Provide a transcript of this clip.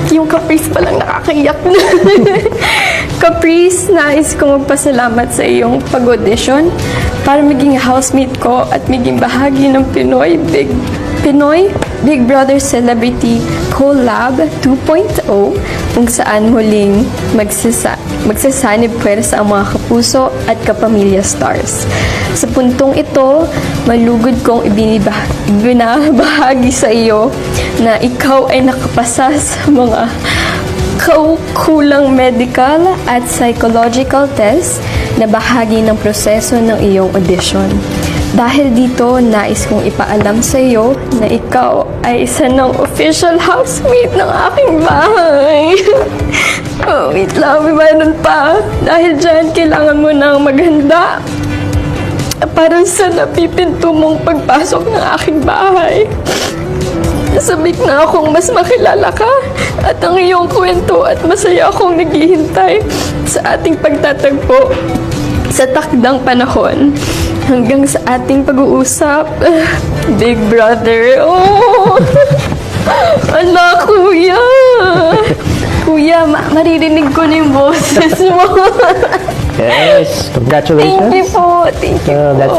Yung Caprice palang nakakaiyak na. Caprice, nais kong magpasalamat sa iyong pag-audition para maging housemate ko at maging bahagi ng Pinoy Big Brother Celebrity Collab 2.0 kung saan muling magsasanib pwersa ang mga kapuso at kapamilya stars. Sa puntong ito, malugod kong ibinabahagi sa iyo na ikaw ay nakapasa sa mga kaukulang medical at psychological test na bahagi ng proseso ng iyong audition. Dahil dito, nais kong ipaalam sa iyo na ikaw ay isa ng official housemate ng aking bahay. Oh, wait lang, may mayroon pa. Dahil dyan, kailangan mo nang maghanda para sa napipinto mong pagpasok ng aking bahay. Sabik na akong mas makilala ka at ang iyong kwento at masaya akong naghihintay sa ating pagtatagpo sa takdang panahon hanggang sa ating pag-uusap. Big Brother. Oh! Ala, kuya! Kuya, maririnig ko na yung boses mo. Yes, congratulations. Thank you po. Thank you po. That's